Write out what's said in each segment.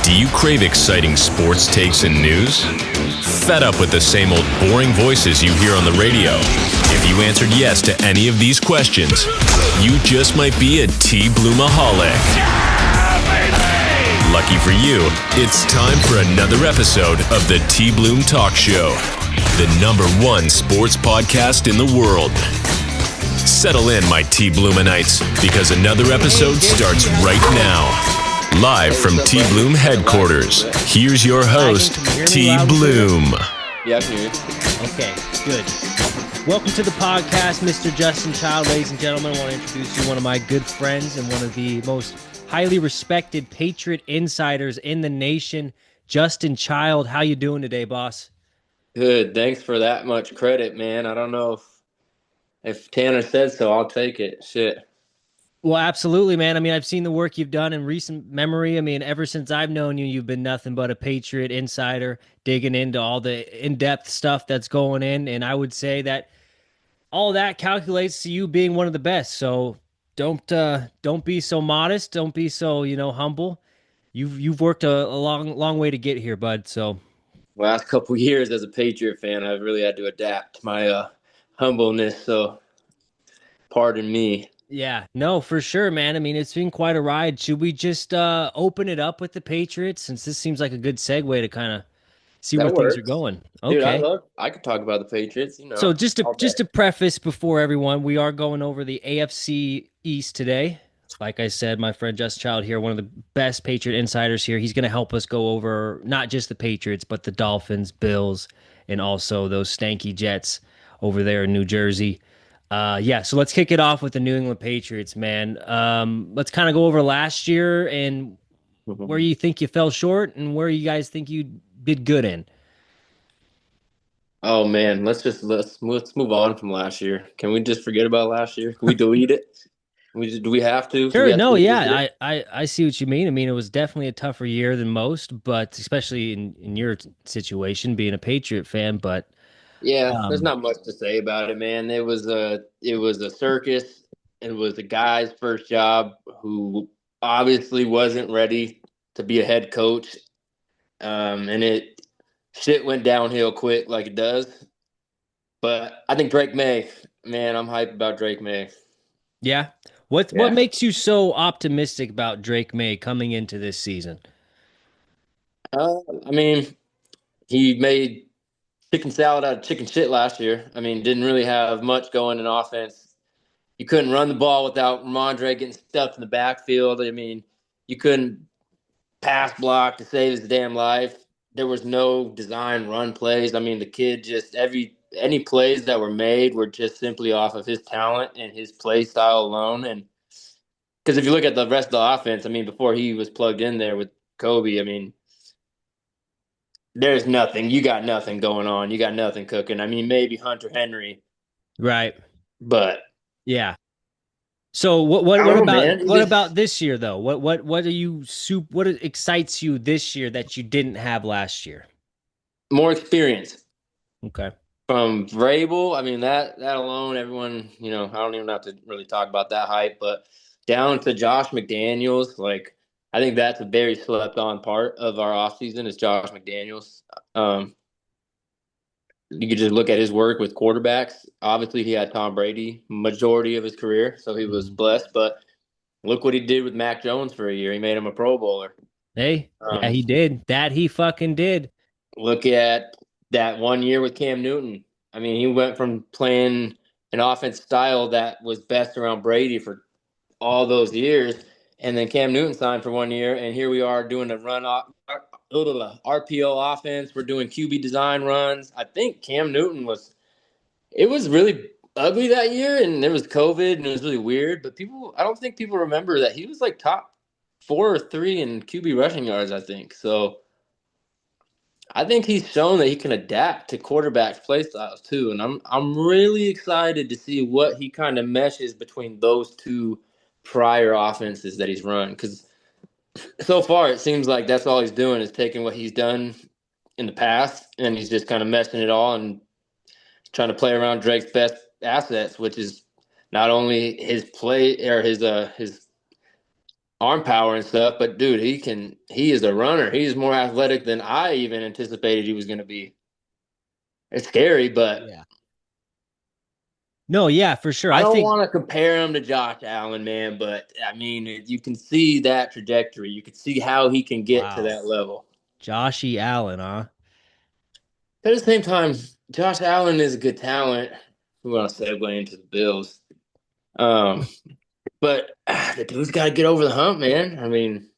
Do you crave exciting sports takes and news? Fed up with the same old boring voices you hear on the radio? If you answered yes to any of these questions, you just might be a TBloomaholic. Lucky for you, it's time for another episode of the TBloom Talk Show, the #1 sports podcast in the world. Settle in, my TBloomanites, because another episode starts right now. Live from TBloom headquarters, here's your host, TBloom. Yeah, I can hear you. Okay, good. Welcome to the podcast, Mr. Justin Child. Ladies and gentlemen, I want to introduce you to one of my good friends and one of the most highly respected Patriot insiders in the nation, Justin Child. How you doing today, boss? Good. Thanks for that much credit, man. I don't know if Tanner said so. I'll take it. Shit. Well, absolutely, man. I mean, I've seen the work you've done in recent memory. I mean, ever since I've known you, you've been nothing but a Patriot insider, digging into all the in-depth stuff that's going in. And I would say that all that calculates to you being one of the best. So don't be so modest. Don't be so, humble. You've worked a long way to get here, bud. So Last couple years as a Patriot fan, I've really had to adapt my humbleness. So pardon me. yeah, no, for sure, man. I mean, it's been quite a ride. Should we just open it up with the Patriots, since this seems like a good segue to kind of see That where works. things are going? Dude, Okay. I could talk about the Patriots, So just all day. to preface before everyone, we are going over the AFC East today. Like I said, my friend Justin Child here, one of the best Patriot insiders here. He's going to help us go over not just the Patriots, but the Dolphins, Bills, and also those stanky Jets over there in New Jersey. So let's kick it off with the New England Patriots, man. Let's kind of go over last year and where you think you fell short and where you guys think you did good in. Oh man, let's move on from last year. Can we just forget about last year? Can we delete it? Do we have to? Sure, no, yeah, I see what you mean. I mean, it was definitely a tougher year than most, but especially in your situation, being a Patriot fan. But Yeah, there's not much to say about it, man. It was a circus. It was a guy's first job who obviously wasn't ready to be a head coach, and shit went downhill quick like it does. But I think Drake May, man, I'm hyped about Drake May. yeah, what makes you so optimistic about Drake May coming into this season? I mean, he made chicken salad out of chicken shit last year. I mean, didn't really have much going in offense. You couldn't run the ball without Ramondre getting stuffed in the backfield. I mean, you couldn't pass block to save his damn life. There was no design run plays. I mean, the kid just any plays that were made were just simply off of his talent and his play style alone. And because if you look at the rest of the offense, I mean, before he was plugged in there with Kobe, I mean, there's nothing. You got nothing going on. You got nothing cooking. I mean, maybe Hunter Henry, Right. but Yeah. So what I don't know, about man. what about this year though? What excites you this year that you didn't have last year? more experience Okay. from Vrabel. I mean, that alone, everyone, I don't even have to really talk about that hype, but down to Josh McDaniels, like, I think that's a very slept on part of our offseason is Josh McDaniels. You could just look at his work with quarterbacks. Obviously, he had Tom Brady majority of his career, so he was blessed. But look what he did with Mac Jones for a year. He made him a Pro Bowler. Hey, yeah, he did. That he fucking did. Look at that 1 year with Cam Newton. I mean, he went from playing an offense style that was best around Brady for all those years, and then Cam Newton signed for 1 year, and here we are doing a RPO offense. We're doing QB design runs. I think Cam Newton it was really ugly that year, and there was COVID, and it was really weird. But I don't think people remember that he was like top 4 or 3 in QB rushing yards, I think. So I think he's shown that he can adapt to quarterbacks' play styles too, and I'm really excited to see what he kind of meshes between those two prior offenses that he's run, because so far it seems like that's all he's doing is taking what he's done in the past and he's just kind of messing it all and trying to play around Drake's best assets, which is not only his play or his arm power and stuff, but dude, he is a runner. He's more athletic than I even anticipated he was going to be. It's scary, but Yeah. No, yeah, for sure. I I don't think want to compare him to Josh Allen, man, but I mean, you can see that trajectory. You can see how he can get to wow. that level. Joshy Allen, huh? But at the same time, Josh Allen is a good talent. We want to segue into the Bills. Um, but the dude's got to get over the hump, man. I mean,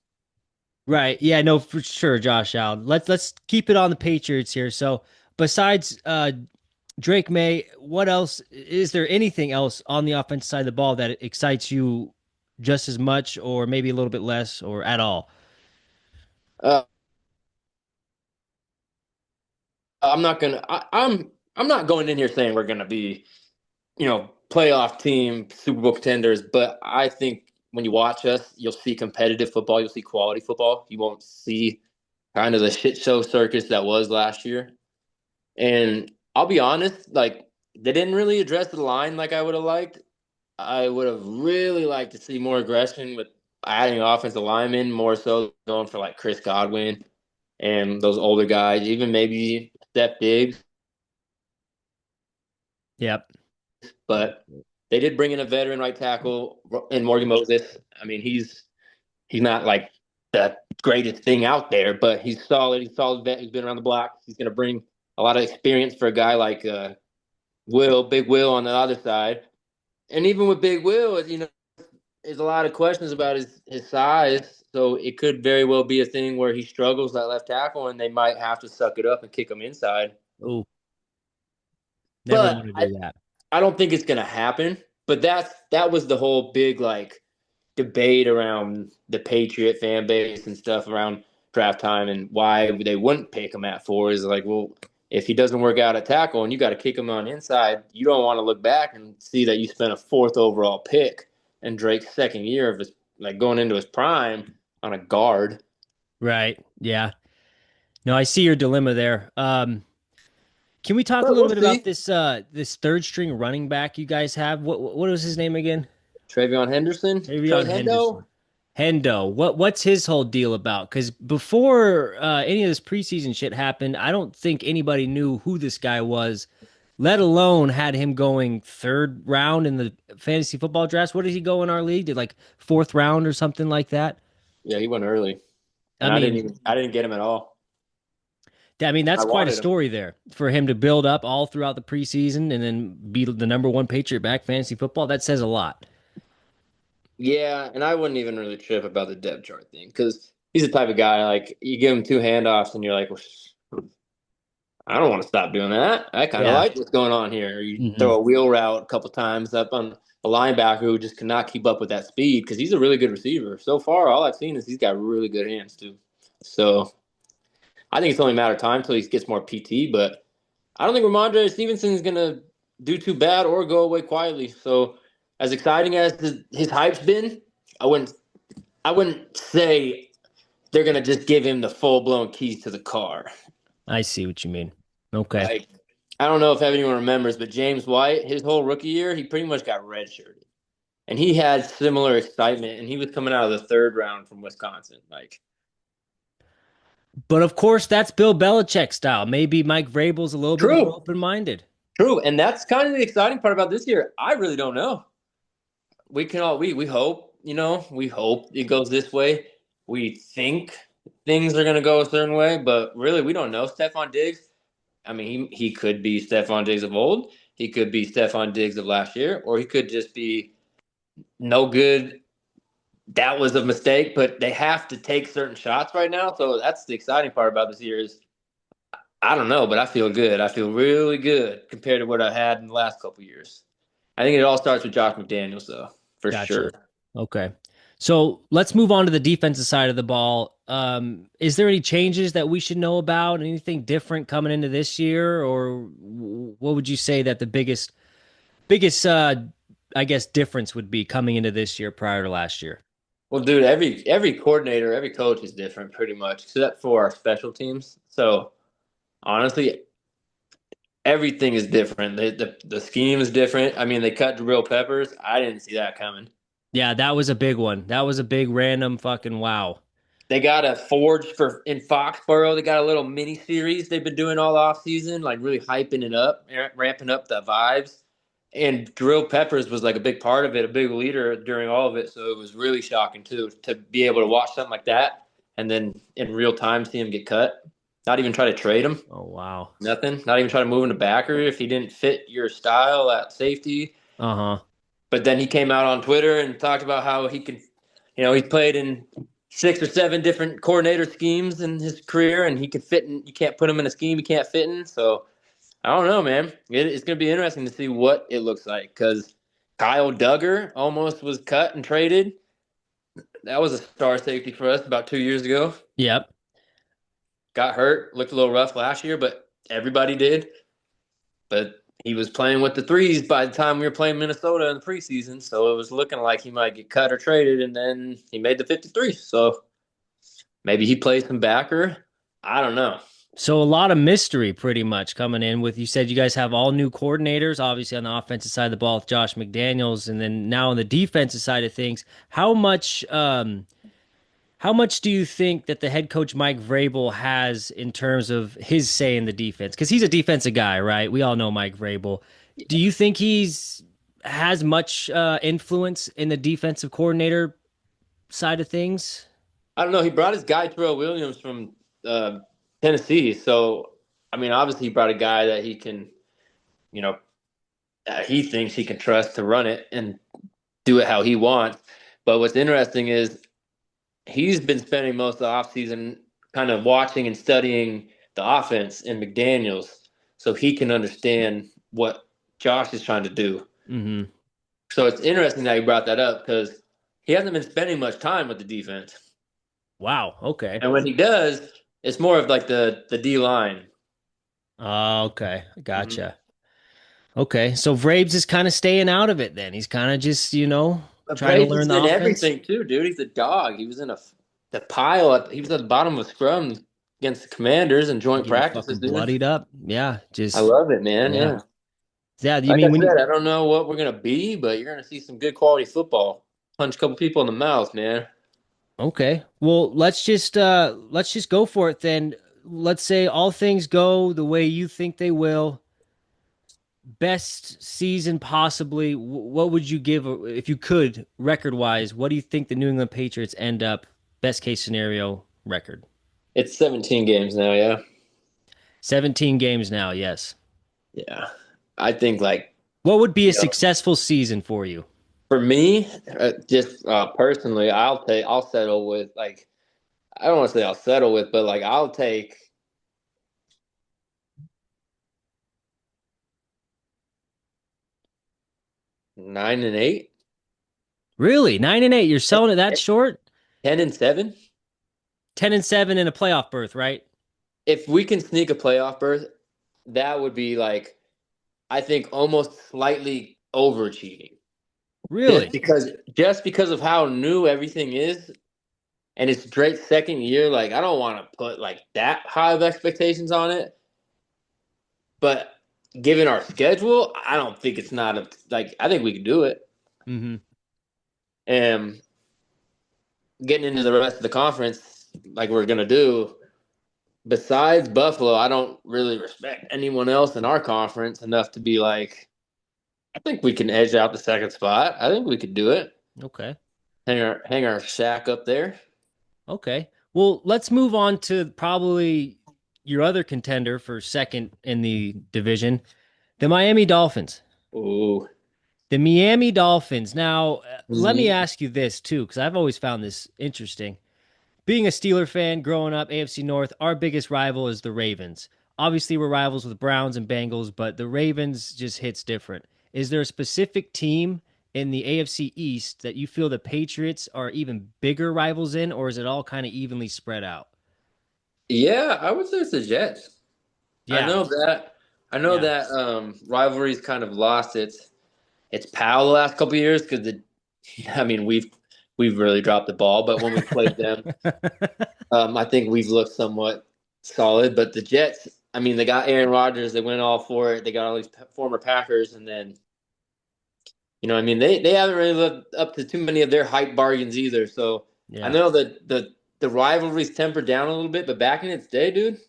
Right. Yeah, no, for sure, Josh Allen. Let's keep it on the Patriots here. So besides Drake May, what else is there anything else on the offensive side of the ball that excites you just as much or maybe a little bit less or at all? uh, I'm not gonna. I'm not going in here saying we're gonna be, playoff team, Super Bowl contenders. But I think when you watch us, you'll see competitive football. You'll see quality football. You won't see kind of the shit show circus that was last year. And I'll be honest, like they didn't really address the line like I would have liked. I would have really liked to see more aggression with adding offensive linemen, more so going for like Chris Godwin and those older guys, even maybe Steph Diggs. Yep. But they did bring in a veteran right tackle in Morgan Moses. I mean, he's not like the greatest thing out there, but he's solid. He's a solid vet. He's been around the block. He's going to bring a lot of experience for a guy like Big Will on the other side. And even with Big Will, there's a lot of questions about his size. So it could very well be a thing where he struggles at left tackle, and they might have to suck it up and kick him inside. Oh, never But want to do that. I don't think it's gonna happen. But that was the whole big like debate around the Patriot fan base and stuff around draft time and why they wouldn't pick him at 4 is like, well, if he doesn't work out at tackle and you got to kick him on inside, you don't want to look back and see that you spent a 4th overall pick in Drake's second year of his like going into his prime on a guard. Right. Yeah. No, I see your dilemma there. Can we talk a But little we'll bit about see. this third string running back you guys have? What was his name again? Travion Henderson, Trey Avion Hendo. Henderson. Hendo. What's his whole deal about? Because before any of this preseason shit happened, I don't think anybody knew who this guy was, let alone had him going third round in the fantasy football draft. What did he go in our league? Did like fourth round or something like that? Yeah, he went early, I and mean, I didn't get him at all. I that's quite a wanted him. story there for him to build up all throughout the preseason and then be the number one Patriot back fantasy football. That says a lot. Yeah, and I wouldn't even really trip about the depth chart thing because he's the type of guy like you give him 2 handoffs and you're like, well, I don't want to stop doing that. I kind of Yeah. like what's going on here. Or you Hmm. throw a wheel route a couple times up on a linebacker who just cannot keep up with that speed because he's a really good receiver. So far, all I've seen is he's got really good hands too. So I think it's only a matter of time until he gets more PT. But I don't think Ramondre Stevenson's gonna do too bad or go away quietly. So as exciting as his hype's been, I wouldn't I wouldn't say they're gonna just give him the full blown keys to the car. I see what you mean. Okay. Like I don't know if anyone remembers, but James White, his whole rookie year, he pretty much got redshirted, and he had similar excitement, and he was coming out of the 3rd round from Wisconsin. Like But of course, that's Bill Belichick style. Maybe Mike Vrabel's a little bit more true, open minded. true, and that's kind of the exciting part about this year. I really don't know. We can all we hope, we hope it goes this way. We think things are gonna go a certain way, but really we don't know. Stephon Diggs. I mean, he could be Stephon Diggs of old. He could be Stephon Diggs of last year, or he could just be no good. That was a mistake, but they have to take certain shots right now. So that's the exciting part about this year is I don't know, but I feel good. I feel really good compared to what I had in the last couple years. I think it all starts with Josh McDaniels, though, for Gotcha. sure. Okay. So let's move on to the defensive side of the ball. Is there any changes that we should know about? Anything different coming into this year, or what would you say that the biggest, I guess, difference would be coming into this year prior to last year? Well, dude, every coordinator, every coach is different, pretty much, except for our special teams. So honestly, everything is different. The scheme is different. I mean, they cut Jabril Peppers. I didn't see that coming. Yeah, that was a big one. That was a big random fucking wow. They got a Forge for in Foxborough. They got a little mini series they've been doing all off season, like really hyping it up, ramping up the vibes. And Drill Peppers was like a big part of it, a big leader during all of it. So it was really shocking too to be able to watch something like that and then in real time see him get cut. Not even try to trade him. Oh wow. Nothing. Not even try to move him to backer if he didn't fit your style at safety. Uh-huh. But then he came out on Twitter and talked about how he can, he's played in 6 or 7 different coordinator schemes in his career, and he could fit in. You can't put him in a scheme he can't fit in. So I don't know, man. It's going to be interesting to see what it looks like because Kyle Duggar almost was cut and traded. That was a star safety for us about 2 years ago. Yep. Got hurt, looked a little rough last year, but everybody did. But he was playing with the threes by the time we were playing Minnesota in the preseason, so it was looking like he might get cut or traded, and then he made the 53. So maybe he plays some backer. I don't know. So a lot of mystery pretty much coming in with, you said you guys have all new coordinators, obviously on the offensive side of the ball with Josh McDaniels, and then now on the defensive side of things. How much do you think that the head coach Mike Vrabel has in terms of his say in the defense? Because he's a defensive guy, right? We all know Mike Vrabel. Do you think he's has much influence in the defensive coordinator side of things? I don't know. He brought his guy Terrell Williams from uh, Tennessee, so I mean, obviously, he brought a guy that he can, you know, he thinks he can trust to run it and do it how he wants. But what's interesting is he's been spending most of the offseason kind of watching and studying the offense in McDaniels so he can understand what Josh is trying to do. Mm-hmm. So it's interesting that you brought that up because he hasn't been spending much time with the defense. Wow. Okay. And when he does, it's more of like the D line. Okay. Mm-hmm. Gotcha. Okay. So Vrabes is kind of staying out of it then. He's kind of just, But trying to Braves learn is the in offense. everything too, dude. He's a dog. He was in the pile. He was at the bottom of scrum against the Commanders in joint Getting practices, fucking dude. bloodied up. Yeah. I Just, love it, man. yeah. Yeah. Yeah. You Like I mean when you, said, I don't know what we're gonna be, but you're gonna see some good quality football. Punch a couple people in the mouth, man. okay. Well, let's just go for it then. Let's say all things go the way you think they will. Best season possibly. What would you give if you could record wise? What do you think the New England Patriots end up best case scenario record? It's 17 games now, yeah. 17 games now, yes. Yeah. I think like, What would be a you know, successful season for you? for me, just personally, I'll settle with like I don't want to say I'll settle with, but like I'll take 9-8, Really? 9-8. You're selling it that short? 10-7. 10-7 in a playoff berth, right? If we can sneak a playoff berth, that would be like I think almost slightly overachieving. Just Really? because just because of how new everything is and it's Drake's second year, like I don't want to put like that high of expectations on it. But given our schedule, I don't think it's not like I think we can do it. Mm-hmm. And getting into the rest of the conference, like we're gonna do, besides Buffalo, I don't really respect anyone else in our conference enough to be like, I think we can edge out the second spot. I think we could do it. Okay. Hang our shack up there. Okay. Well, let's move on to probably your other contender for second in the division, the Miami Dolphins. Ooh. The Miami Dolphins. Now, let me Mhm. ask you this too, because I've always found this interesting. Being a Steeler fan growing up, AFC North, our biggest rival is the Ravens. Obviously, we're rivals with Browns and Bengals, but the Ravens just hits different. Is there a specific team in the AFC East that you feel the Patriots are even bigger rivals in, or is it all kind of evenly spread out? Yeah, I would say it's the Jets. I Yeah, know that. I know yeah. that rivalry's kind of lost its power the last couple of years because I mean we've really dropped the ball, but when we played them, I think we've looked somewhat solid. But the Jets, I mean, they got Aaron Rodgers, they went all for it. They got all these former Packers, and then You know, I mean, they haven't really lived up to too many of their hype bargains either. So I Yeah. know that the rivalry's tempered down a little bit, but back in its day, dude,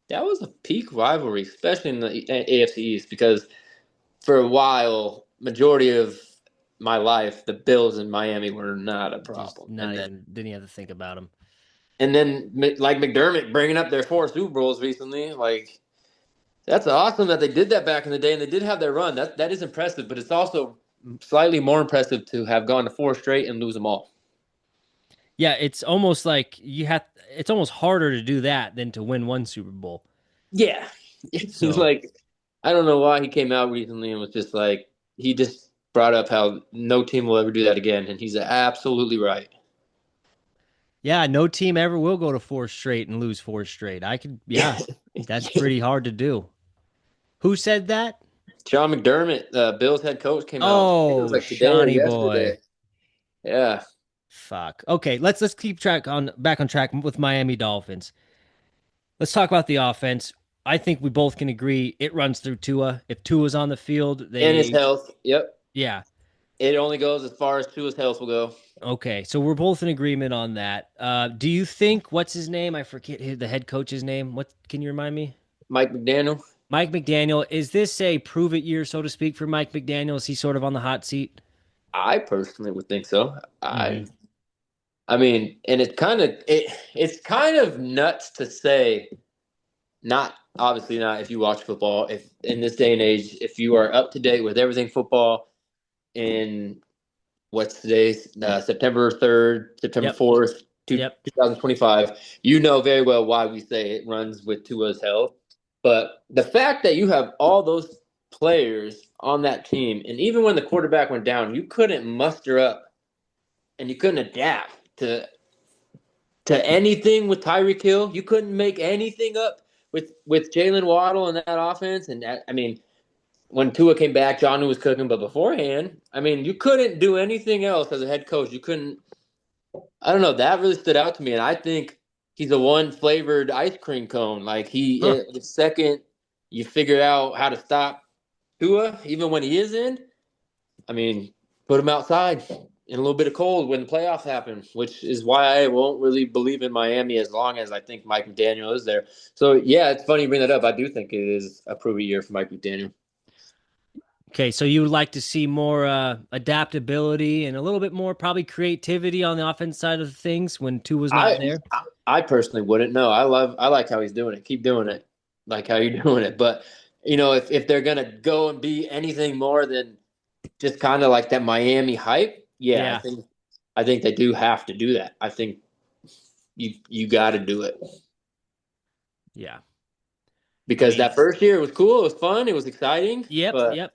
that was a peak rivalry, especially in the AFC East, because for a while, majority of my life, the Bills in Miami were not a Just problem, not even didn't even have to think about him. and then like McDermott bringing up their 4 Super Bowls recently, like that's awesome that they did that back in the day, and they did have their run. That is impressive, but it's also slightly more impressive to have gone to 4 straight and lose them all. Yeah, it's almost like it's almost harder to do that than to win one Super Bowl. Yeah, he's So, like, I don't know why he came out recently and was just like, he just brought up how no team will ever do that again, and he's absolutely right. yeah, no team ever will go to four straight and lose four straight. Yeah, that's pretty hard to do. Who said that? Sean McDermott, Bills head coach, came out. I think it was Oh, like today or Shawnee boy. yesterday. Yeah, Fuck. Okay, let's keep track on back on track with Miami Dolphins. Let's talk about the offense. I think we both can agree it runs through Tua. If Tua's on the field, and his health. Yep, yeah. it only goes as far as Tua's health will go. Okay, so we're both in agreement on that. Do you think what's his name? I forget the head coach's name. What can you remind me? Mike McDaniel. Mike McDaniel. Is this a prove it year, so to speak, for Mike McDaniel? Is he sort of on the hot seat? I personally would think so. Mm-hmm. I mean, and it's kind of nuts to say. Not obviously not if you watch football. If in this day and age, if you are up to date with everything football in what's today's September 3rd, September Yep. 4th, Yep. 2025, you know very well why we say it runs with Tua's health. But the fact that you have all those players on that team, and even when the quarterback went down, you couldn't muster up and you couldn't adapt to anything with Tyreek Hill. You couldn't make anything up with Jalen Waddle in that offense. And I mean, when Tua came back, John was cooking. But beforehand, I mean, you couldn't do anything else as a head coach. You couldn't. I don't know. That really stood out to me, and I think he's a one flavored ice cream cone. Like Huh. the second you figure out how to stop Tua, even when he is in, I mean, put him outside in a little bit of cold when the playoffs happen, which is why I won't really believe in Miami as long as I think Mike McDaniel is there. So, yeah, it's funny you bring that up. I do think it is a prove year for Mike McDaniel. Okay, so you would like to see more adaptability and a little bit more probably creativity on the offense side of things when Tua's not I there. I personally wouldn't. No, I like how he's doing it. Keep doing it. Like how you're doing it. But, if they're going to go and be anything more than just kind of like that Miami hype, yeah, Yeah, I think they do have to do that. I think you got to do it yeah. I because mean, that first year was cool, it was fun, it was exciting, yep, but yep.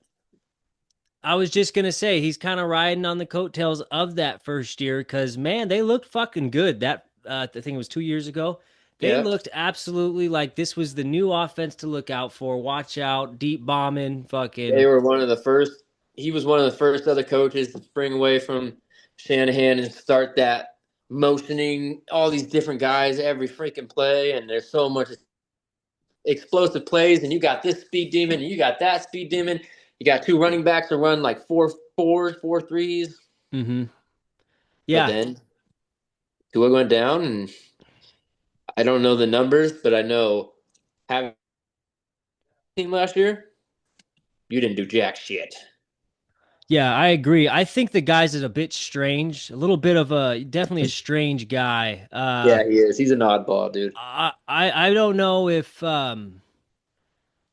I was just gonna say he's kind of riding on the coattails of that first year because man, they looked fucking good. That I think it was 2 years ago. They yeah, looked absolutely like this was the new offense to look out for. Watch out, deep bombing, they fucking were one of the first. He was one of the first other coaches to spring away from Shanahan and start that motioning all these different guys every freaking play, and there's so much explosive plays, and you got this speed demon, and you got that speed demon. You got two running backs to run like 4 4s, 4 3s, mm-hmm. but Yeah, then Tua went down, and I don't know the numbers, but I know having a team last year, you didn't do jack shit. yeah, I agree. I think the guy's is a bit strange, a little bit of a definitely a strange guy. Yeah, he is. He's an oddball, dude. I don't know if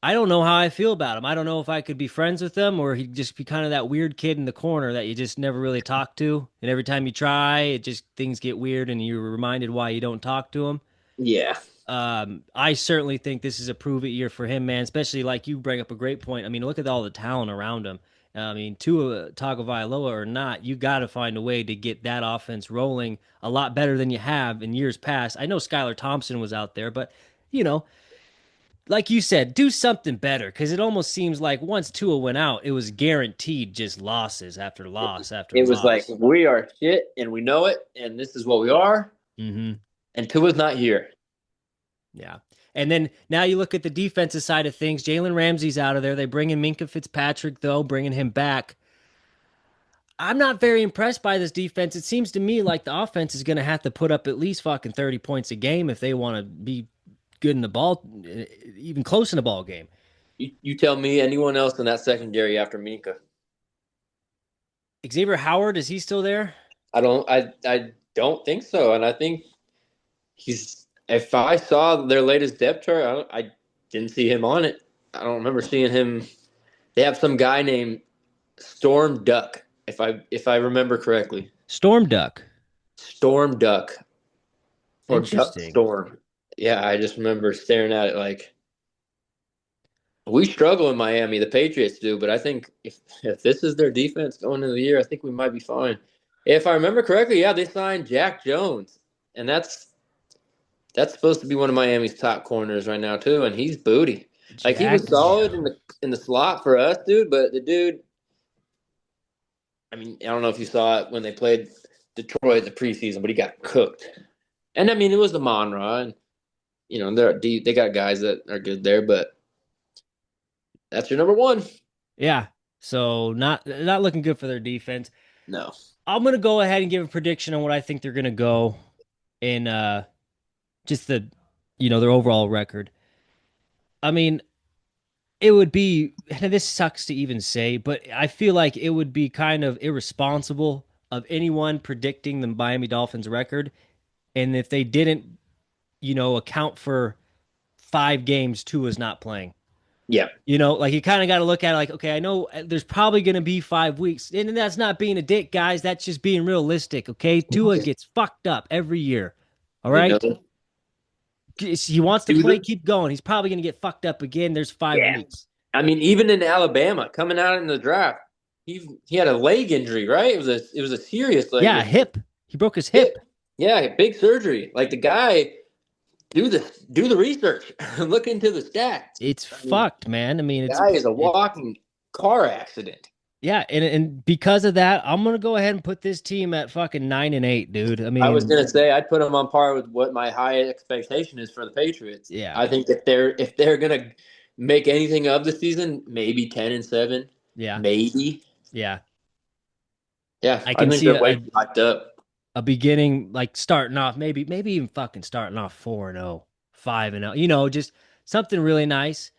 I don't know how I feel about him. I don't know if I could be friends with him or he'd just be kind of that weird kid in the corner that you just never really talk to. And every time you try, it just things get weird and you're reminded why you don't talk to him. Yeah. I certainly think this is a prove it year for him, man. Especially like you bring up a great point. I mean, look at all the talent around him. I mean, Tua Tagovailoa or not, you got to find a way to get that offense rolling a lot better than you have in years past. I know Skylar Thompson was out there, but you know, like you said, do something better because it almost seems like once Tua went out, it was guaranteed just losses after loss after It was like, loss. we are shit and we know it, and this is what we are, Mm-hmm. and Tua's not here. Yeah. And then now you look at the defensive side of things. Jalen Ramsey's out of there. They bring in Minka Fitzpatrick, though, bringing him back. I'm not very impressed by this defense. It seems to me like the offense is going to have to put up at least fucking 30 points a game if they want to be good in the ball, even close in the ball game. You tell me anyone else in that secondary after Minka. Xavier Howard, is he still there? I don't think so, and I think he's. If I saw their latest depth chart, I didn't see him on it. I don't remember seeing him. They have some guy named Storm Duck, if I remember correctly. Storm Duck. Storm Duck or Duck Interesting. Storm. Yeah, I just remember staring at it like we struggle in Miami. The Patriots do, but I think if this is their defense going into the year, I think we might be fine. If I remember correctly, yeah, they signed Jack Jones, and that's supposed to be one of Miami's top corners right now too, and he's booty. Like he Jack was solid Jones. in the slot for us, dude. But the dude, I mean, I don't know if you saw it when they played Detroit in the preseason, but he got cooked. And I mean, it was the Monra, and they got guys that are good there, but that's your number one. Yeah. So not looking good for their defense. No, I'm gonna go ahead and give a prediction on what I think they're gonna go in just their overall record. I mean, it would be, and this sucks to even say, but I feel like it would be kind of irresponsible of anyone predicting the Miami Dolphins record. And if they didn't, account for 5 games, Tua's not playing. yeah, Like you kind of got to look at it like, okay, I know there's probably going to be 5 weeks. And that's not being a dick, guys. That's just being realistic, okay? Tua gets fucked up every year. All you right? know, He wants to do play, the keep going. He's probably going to get fucked up again. There's 5 yeah. weeks. I mean, even in Alabama, coming out in the draft, he had a leg injury, right? It was a serious leg Yeah, injury. hip. He broke his Hip. hip. Yeah, big surgery. Like the guy, do the research, look into the stats. It's I mean, fucked, man. I mean, the guy is a walking car accident. yeah, and because of that, I'm gonna go ahead and put this team at fucking 9-8, dude. I I was mean, gonna say I'd put him on par with what my high expectation is for the Patriots. yeah, I think if they're gonna make anything of the season, maybe 10-7, yeah, maybe. yeah. Yeah, I I can think see they're way locked up. a beginning like starting off, maybe even fucking starting off 4-0, 5-0. Just something really nice.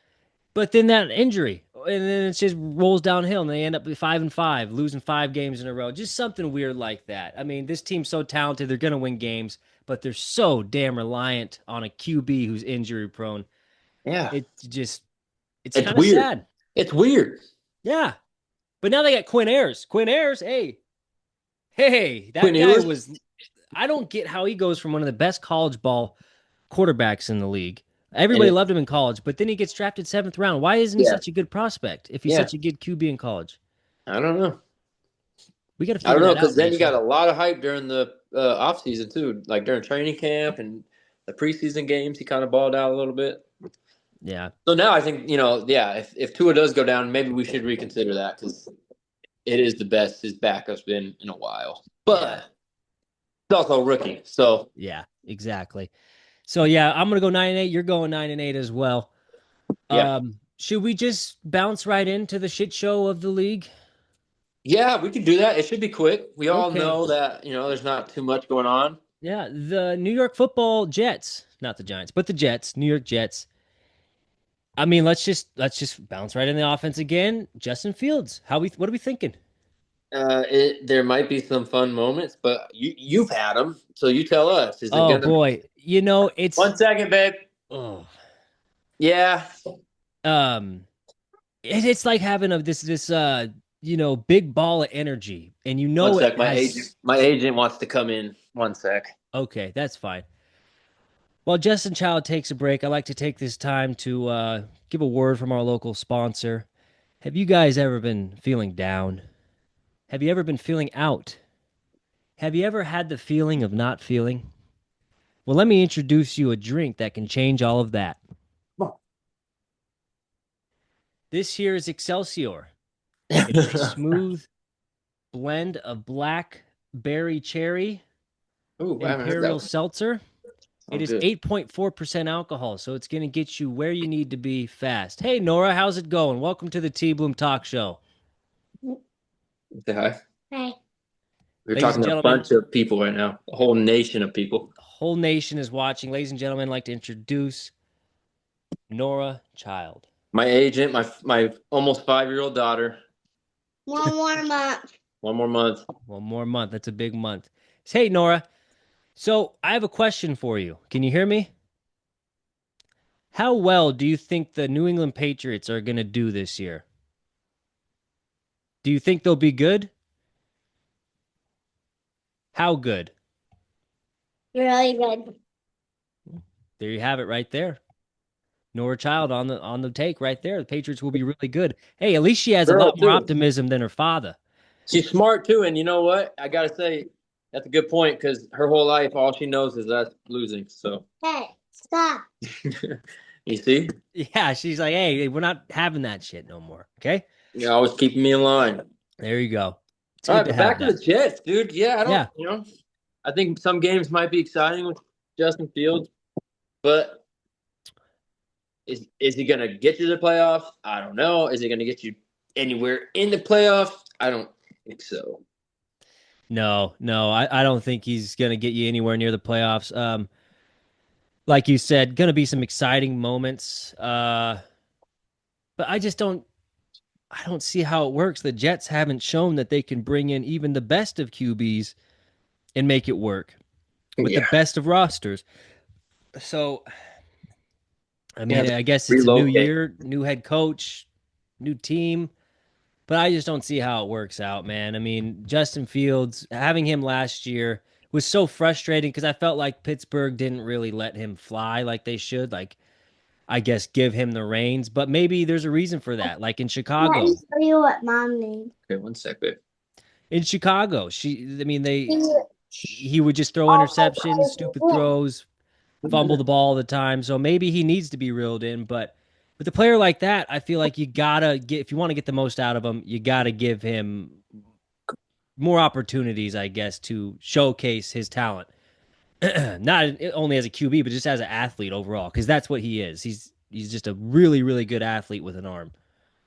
But then that injury, and then it just rolls downhill, and they end up with 5-5, losing 5 games in a row. Just something weird like that. I mean, this team's so talented; they're gonna win games, but they're so damn reliant on a QB who's injury prone. Yeah, It's it's kind of weird. sad. It's weird. Yeah, but now they got Quinn Ayers. Quinn Ayers, hey, Quinn that guy Ewers. was. I don't get how he goes from one of the best college ball quarterbacks in the league. And Everybody loved him in college, but then he gets drafted 7th round. Why isn't he yeah, such a good prospect if he's yeah. such a good QB in college? I don't know. We got to I don't figure know that because out, then you got nation. a lot of hype during the off season too, like during training camp and the preseason games. He kind of balled out a little bit. Yeah, So now I think yeah. If Tua does go down, maybe we should reconsider that because it is the best his backup's been in a while. yeah, But it's also a rookie, so yeah, exactly. So yeah, I'm gonna go 9-8. You're going 9-8 as well. yeah, Should we just bounce right into the shit show of the league? yeah, we can do that. It should be quick. We all Okay. know that there's not too much going on. Yeah, the New York Football Jets, not the Giants, but the Jets, New York Jets. I mean, let's just bounce right in the offense again. Justin Fields, what are we thinking? There might be some fun moments, but you've had them, so you tell us. Is it Oh gonna? boy, it's 1 second, babe. oh Yeah. um it's like having this big ball of energy, and One it sec. My agent. has. My agent wants to come in. 1 sec. Okay, that's fine. While Justin Child takes a break, I like to take this time to give a word from our local sponsor. Have you guys ever been feeling down? Have you ever been feeling out? Have you ever had the feeling of not feeling? Well, let me introduce you a drink that can change all of that. This here is Excelsior. It's a smooth blend of blackberry cherry Ooh, I haven't heard that imperial one. seltzer. Oh, It is good. 8.4% alcohol, so it's going to get you where you need to be fast. Hey, Nora, how's it going? Welcome to the TBloom Talk Show. Say hi. Hey. We're Ladies talking and to a gentlemen, bunch of people right now, a whole nation of people. the whole nation is watching. Ladies and gentlemen, I'd like to introduce Nora Child. My agent, my almost 5-year-old daughter. 1 more month. 1 more month. One more month. That's a big month. Hey, Nora. So I have a question for you. Can you hear me? How well do you think the New England Patriots are going to do this year? Do you think they'll be good? How good? Really good. There you have it right there. Nora Child on the take right there. The Patriots will be really good. Hey, at least she has a Girl, lot more too. optimism than her father. She's smart too, and you know what? I gotta say, that's a good point because her whole life, all she knows is us losing. So, Hey, stop. you see, Yeah, she's like, hey, we're not having that shit no more. Okay, you're always keeping me in line. there you go. It's All good right, to but have back to the that. Jets, dude. Yeah, Yeah, I think some games might be exciting with Justin Fields, but is he gonna get to the playoffs? I don't know. Is he gonna get you anywhere in the playoffs? I don't think so. no, I don't think he's gonna get you anywhere near the playoffs. Like you said, gonna be some exciting moments. But I don't see how it works. The Jets haven't shown that they can bring in even the best of QBs and make it work with the Yeah, best of rosters. So, I yeah. mean, I guess it's a new Relocate. year, new head coach, new team, but I just don't see how it works out, man. I mean, Justin Fields, having him last year was so frustrating because I felt like Pittsburgh didn't really let him fly like they should. Like, I guess give him the reins, but maybe there's a reason for that. Like in Let me Chicago, show you what mom needs. Okay, one sec, babe. I mean, he would just throw interceptions, stupid throws, fumble the ball all the time. So maybe he needs to be reeled in. But with a player like that, I feel like you gotta get if you want to get the most out of him, you gotta give him more opportunities, I guess, to showcase his talent. Not only as a QB, but just as an athlete overall, because that's what he is. He's just a really, really good athlete with an arm.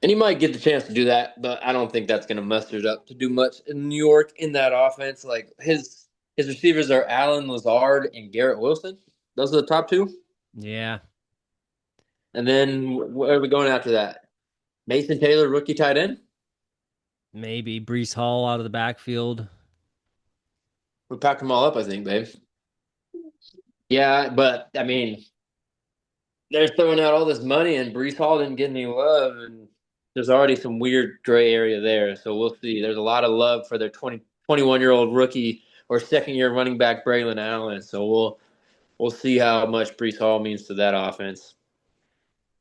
And he might get the chance to do that, but I don't think that's going to muster it up to do much in New York in that offense. Like his receivers are Allen Lazard and Garrett Wilson. Those are the top two. Yeah, And then where are we going after that? Mason Taylor, rookie tight end. maybe Brees Hall out of the backfield. We packed them all up, I think, babe. Yeah, but I mean, they're throwing out all this money, and Brees Hall didn't get any love, and there's already some weird gray area there. So we'll see. There's a lot of love for their 21-year-old rookie or second-year running back Braylon Allen. So we'll see how much Brees Hall means to that offense.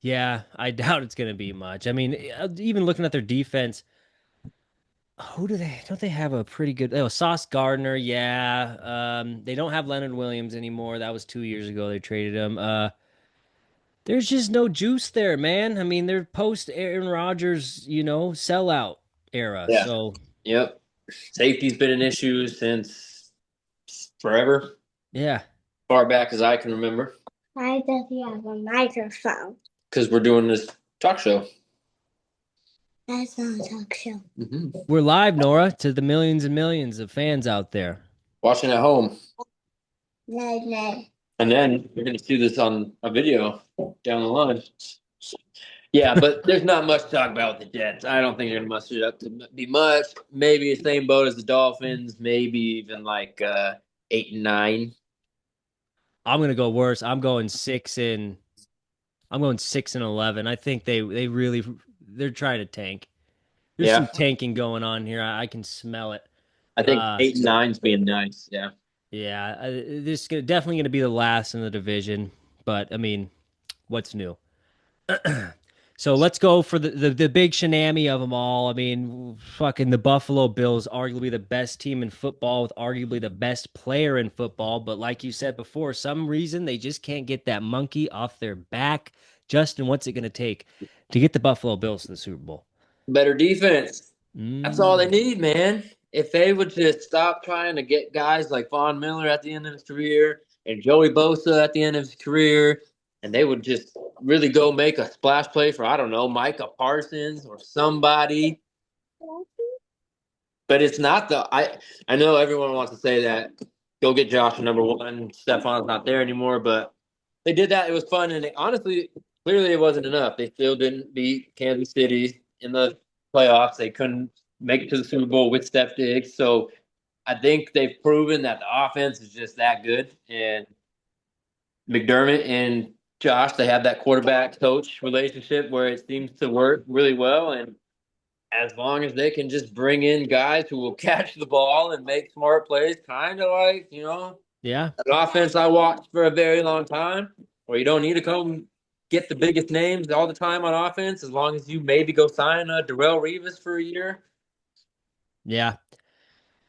Yeah, I doubt it's going to be much. I mean, even looking at their defense, who do they? Don't they have a pretty good? Oh, Sauce Gardner. Yeah. They don't have Leonard Williams anymore. That was 2 years ago. They traded him. There's just no juice there, man. I mean, they're post Aaron Rodgers, sellout era. Yeah. So Yep. Safety's been an issue since forever, yeah, far back as I can remember, Why does he have a microphone? because we're doing this talk show. That's not a talk show. Mm-hmm. we're live, Nora, to the millions and millions of fans out there. Watching at home. No, no. And then you're going to see this on a video down the line. Yeah, but there's not much to talk about with the Jets. I don't think they're going to muster it up to be much. Maybe the same boat as the Dolphins. Maybe even like 8 and 9. I'm gonna go worse. I'm going 6-11. I think they really they're trying to tank. There's some Yeah, tanking going on here. I can smell it. I think 8 and 9's being nice. Yeah. Yeah, this is definitely going to be the last in the division. But I mean, what's new? So let's go for the big shenami of them all. I mean, fucking the Buffalo Bills, arguably the best team in football with arguably the best player in football. But like you said before, some reason they just can't get that monkey off their back. Justin, what's it going to take to get the Buffalo Bills to the Super Bowl? Better defense. That's all they Mm. need, man. If they would just stop trying to get guys like Von Miller at the end of his career and Joey Bosa at the end of his career, and they would just really go make a splash play for, I don't know, Micah Parsons or somebody. But it's not I know everyone wants to say that go get Josh at number one. Stefan's not there anymore, but they did that. It was fun, and honestly, clearly it wasn't enough. They still didn't beat Kansas City in the playoffs. They couldn't make it to the Super Bowl with Steph Diggs. So I think they've proven that the offense is just that good. And McDermott and Josh, they have that quarterback coach relationship where it seems to work really well. And as long as they can just bring in guys who will catch the ball and make smart plays, kind of like, Yeah. an offense I watched for a very long time, where you don't need to come get the biggest names all the time on offense, as long as you maybe go sign a Darrelle Revis for a year. Yeah.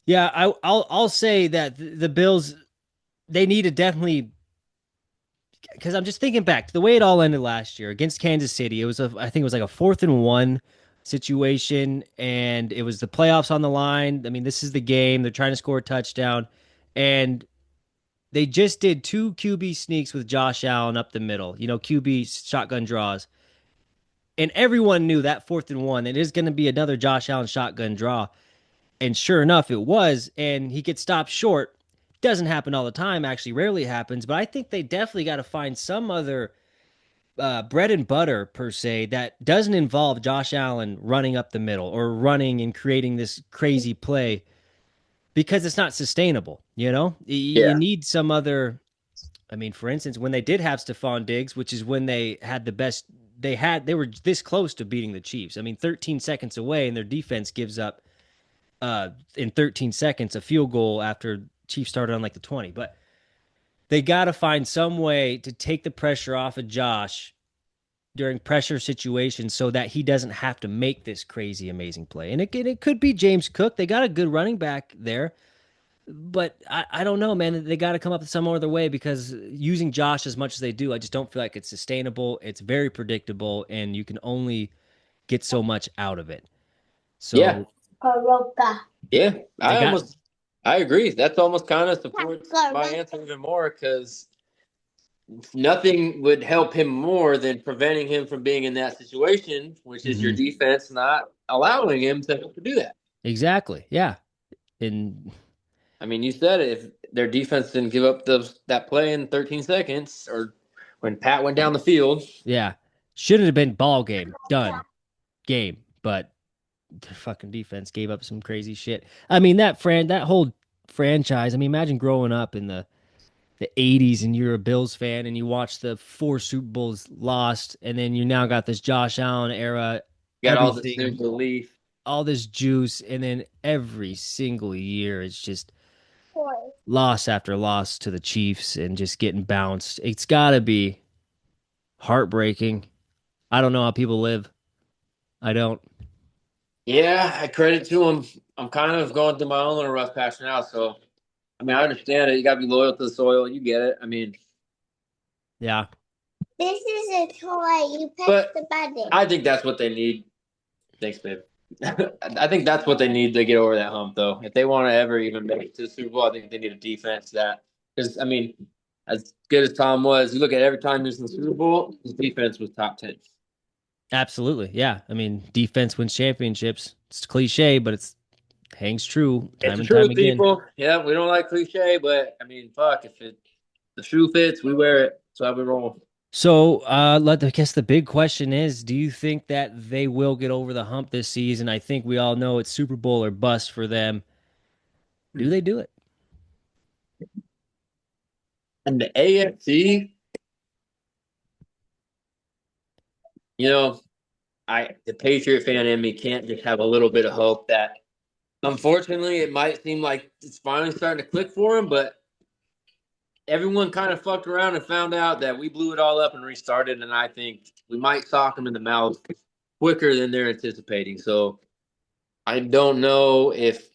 Yeah, I'll say that the Bills, they need to definitely, because I'm just thinking back to the way it all ended last year against Kansas City. I think it was like a 4th-and-1 situation, and it was the playoffs on the line. I mean, this is the game. They're trying to score a touchdown, and they just did 2 QB sneaks with Josh Allen up the middle. QB shotgun draws, and everyone knew that 4th-and-1. It is going to be another Josh Allen shotgun draw. And sure enough, it was, and he gets stopped short. Doesn't happen all the time, actually, rarely happens, but I think they definitely got to find some other bread and butter, per se, that doesn't involve Josh Allen running up the middle or running and creating this crazy play, because it's not sustainable. You Yeah. need some other. I mean, for instance, when they did have Stephon Diggs, which is when they had the best, they were this close to beating the Chiefs. I mean, 13 seconds away, and their defense gives up in 13 seconds a field goal after Chiefs started on like the 20. But they got to find some way to take the pressure off of Josh during pressure situations so that he doesn't have to make this crazy, amazing play. And it could be James Cook. They got a good running back there. But I don't know, man. They got to come up with some other way, because using Josh as much as they do, I just don't feel like it's sustainable. It's very predictable, and you can only get so much out of it. So Yeah. Yeah. they got I agree. That's almost kind of supports my answer even more, because nothing would help him more than preventing him from being in that situation, which is your defense not allowing him to do that. Exactly. Yeah. And I mean, you said it. If their defense didn't give up that play in 13 seconds, or when Pat went down the field. yeah, should have been ball game, done, game. But the fucking defense gave up some crazy shit. I mean, that whole franchise. I mean, imagine growing up in the 80s and you're a Bills fan and you watch the 4 Super Bowls lost, and then you now got this Josh Allen era, Got all this everything, new belief. all this juice, and then every single year it's just loss after loss to the Chiefs and just getting bounced. It's got to be heartbreaking. I don't know how people live. I don't. Yeah, I credit to him. I'm kind of going through my own little rough patch now, so I mean, I understand it. You got to be loyal to the soil. You get it. I mean, Yeah. This is a toy. You press the button. I think that's what they need. Thanks, babe. I think that's what they need to get over that hump, though. If they want to ever even make it to the Super Bowl, I think they need a defense that. Because, I mean, as good as Tom was, you look at every time he was in the Super Bowl, his defense was top 10. Absolutely. Yeah. I mean, defense wins championships. It's cliche, but it hangs true time and time again. People. Yeah, we don't like cliche, but I mean, fuck, if the shoe fits, we wear it. That's how we roll. So, I guess the big question is, do you think that they will get over the hump this season? I think we all know it's Super Bowl or bust for them. Do they do it? And the AFC, the Patriot fan in me can't just have a little bit of hope that, unfortunately, it might seem like it's finally starting to click for him, but everyone kind of fucked around and found out that we blew it all up and restarted, and I think we might sock them in the mouth quicker than they're anticipating. So I don't know if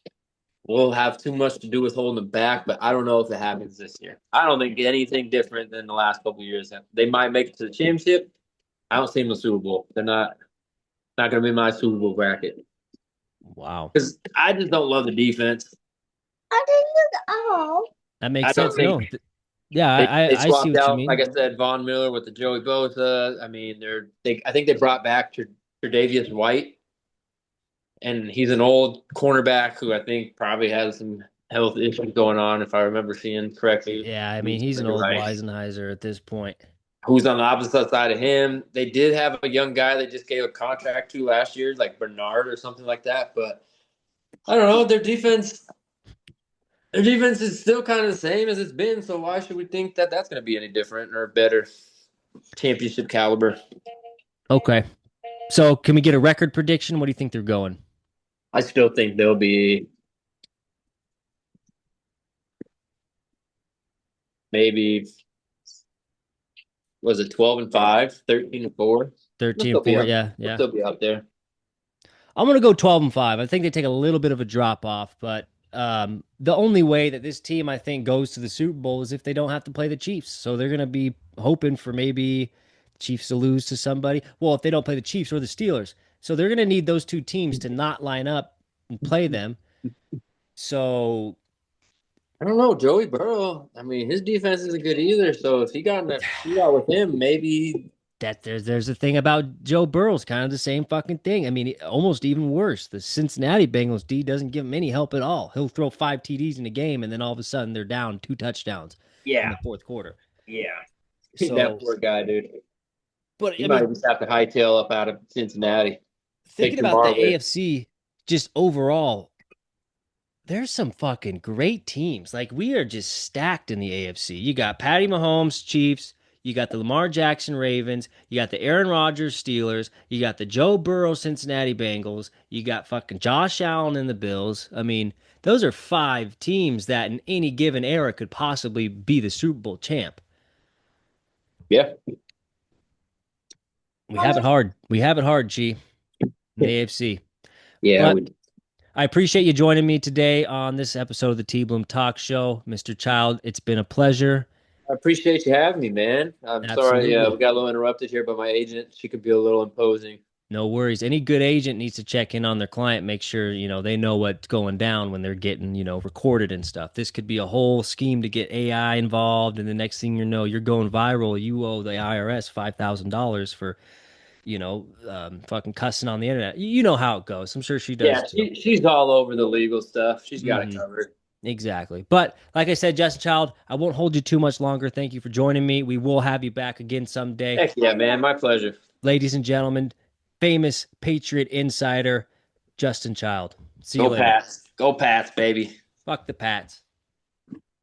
we'll have too much to do with holding them back, but I don't know if it happens this year. I don't think anything different than the last couple of years. They might make it to the championship. I don't see them in the Super Bowl. They're not going to be my Super Bowl bracket. Wow. Because I just don't love the defense. That makes sense. No. Yeah, they I see swapped what out, you mean. like I said, Von Miller with the Joey Bosa. I mean, I think they brought back Tre'Davious White, and he's an old cornerback who I think probably has some health issues going on, if I remember seeing correctly. Yeah, I mean, he's an old Weisenheiser at this point. Who's on the opposite side of him. They did have a young guy they just gave a contract to last year, like Bernard or something like that. But I don't know. Their defense is still kind of the same as it's been. So why should we think that that's going to be any different or better championship caliber? Okay. So can we get a record prediction? What do you think they're going? I still think they'll be maybe, was it 12-5, 13-4? 13-4, yeah. They'll still be out there. I'm going to go 12-5. I think they take a little bit of a drop off, but the only way that this team, I think, goes to the Super Bowl is if they don't have to play the Chiefs. So they're going to be hoping for maybe the Chiefs to lose to somebody. Well, if they don't play the Chiefs or the Steelers. So they're going to need those two teams to not line up and play them. So I don't know. Joey Burrow, I mean, his defense isn't good either. So if he got in a shootout with him, maybe that there's a thing about Joe Burrow's kind of the same fucking thing. I mean, almost even worse. The Cincinnati Bengals D doesn't give him any help at all. He'll throw 5 TDs in a game, and then all of a sudden they're down 2 touchdowns in the fourth quarter. Yeah. So, that poor guy, dude. But he might just have to hightail up out of Cincinnati. Thinking about the AFC, just overall, there's some fucking great teams. Like, we are just stacked in the AFC. You got Patty Mahomes, Chiefs. You got the Lamar Jackson Ravens. You got the Aaron Rodgers Steelers. You got the Joe Burrow Cincinnati Bengals. You got fucking Josh Allen and the Bills. I mean, those are 5 teams that in any given era could possibly be the Super Bowl champ. Yeah. We have it hard. We have it hard, G, in the AFC. Yeah. I appreciate you joining me today on this episode of the TBloom Talk Show. Mr. Child, it's been a pleasure. I appreciate you having me, man. I'm sorry we got a little interrupted here, but my agent, she could be a little imposing. No worries. Any good agent needs to check in on their client, make sure, they know what's going down when they're getting, recorded and stuff. This could be a whole scheme to get AI involved, and the next thing you know, you're going viral. You owe the IRS $5,000 for, fucking cussing on the internet. You know how it goes. I'm sure she does. Yeah, she's all over the legal stuff. She's got it covered. Exactly. But like I said, Justin Child, I won't hold you too much longer. Thank you for joining me. We will have you back again someday. Heck yeah, man. My pleasure. Ladies and gentlemen, famous Patriot insider, Justin Child. See you later. Go Pats. Go Pats, baby. Fuck the Pats.